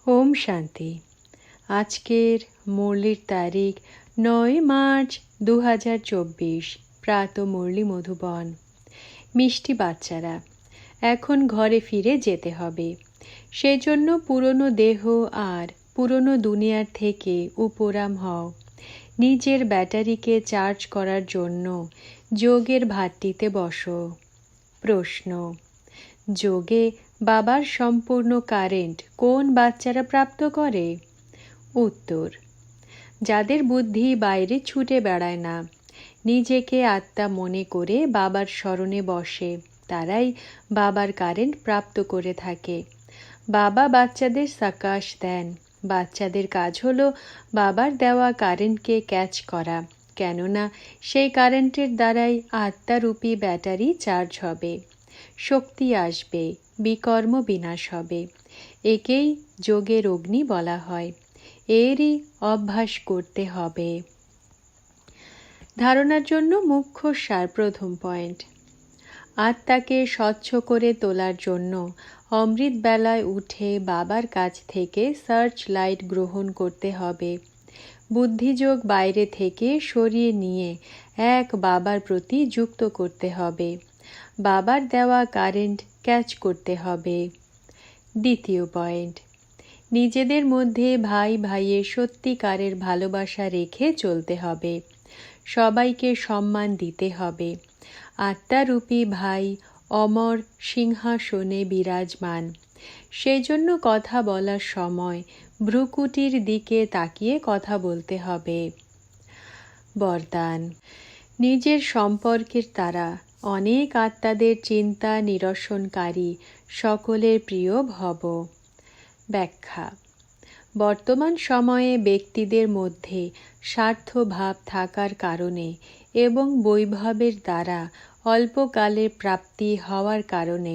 ওম শান্তি। আজকের মুরলির তারিখ ৯ মার্চ ২০২৪। প্রাত মুরলি মধুবন। মিষ্টি বাচ্চারা, এখন ঘরে ফিরে যেতে হবে। সেজন্য পুরনো দেহ আর পুরনো দুনিয়ার থেকে উপরাম হও। নিজের ব্যাটারিকে চার্জ করার জন্য যোগের ভাট্টিতে বসো। প্রশ্ন: যোগে বাবার সম্পূর্ণ কারেন্ট কোন বাচ্চারা প্রাপ্ত করে? উত্তর: যাদের বুদ্ধি বাইরে ছুটে বেড়ায় না, নিজেকে আত্মা মনে করে বাবার স্মরণে বসে, তারাই বাবার কারেন্ট প্রাপ্ত করে থাকে। বাবা বাচ্চাদের সাকাশ দেন। বাচ্চাদের কাজ হলো বাবার দেওয়া কারেন্টকে ক্যাচ করা, কেননা সেই কারেন্টের দ্বারাই আত্মারূপী ব্যাটারি চার্জ হবে, শক্তি আসবে, বিকর্ম বিনাশ হবে। একেই যোগের অগ্নি বলা হয়। এরই অভ্যাস করতে হবে। ধারণার জন্য মুখ্য সার। প্রথম পয়েন্ট: আত্মাকে স্বচ্ছ করে তোলার জন্য অমৃত বেলায় উঠে বাবার কাছ থেকে সার্চ লাইট গ্রহণ করতে হবে। বুদ্ধিযোগ বাইরে থেকে সরিয়ে নিয়ে এক বাবার প্রতি যুক্ত করতে হবে। বাবার দেওয়া কারেন্ট ক্যাচ করতে হবে। দ্বিতীয় পয়েন্ট: নিজেদের মধ্যে ভাই ভাইয়ের সত্যিকারের ভালোবাসা রেখে চলতে হবে। সবাইকে সম্মান দিতে হবে। আত্মারূপী ভাই অমর সিংহাসনে বিরাজমান। সেজন্য কথা বলার সময় ভ্রুকুটির দিকে তাকিয়ে কথা বলতে হবে। বরদান: নিজের সম্পর্কের দ্বারা অনেক আত্মাদের চিন্তা নিরসনকারী সকলের প্রিয় ভব। ব্যাখ্যা: বর্তমান সময়ে ব্যক্তিদের মধ্যে স্বার্থভাব থাকার কারণে এবং বৈভবের দ্বারা অল্পকালের প্রাপ্তি হওয়ার কারণে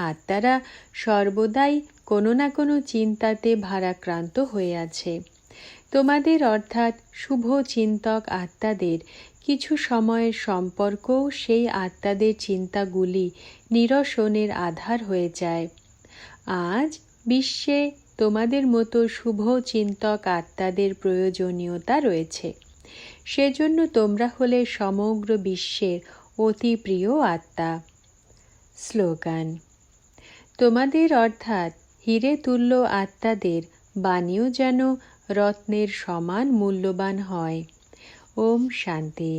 আত্মারা সর্বদাই কোনো না কোনো চিন্তাতে ভারাক্রান্ত হয়ে আছে। তোমাদের অর্থাৎ শুভ চিন্তক আত্মাদের কিছু সময়ের সম্পর্কও সেই আত্মাদের চিন্তাগুলি নিরসনের আধার হয়ে যায়। আজ বিশ্বে তোমাদের মতো শুভ চিন্তক আত্মাদের প্রয়োজনীয়তা রয়েছে। সেজন্য তোমরা হলে সমগ্র বিশ্বের অতি প্রিয় আত্মা। স্লোগান: তোমাদের অর্থাৎ হীরে তুল্য আত্মাদের বাণীও যেন রত্নের সমান মূল্যবান হয়। ওম শান্তি।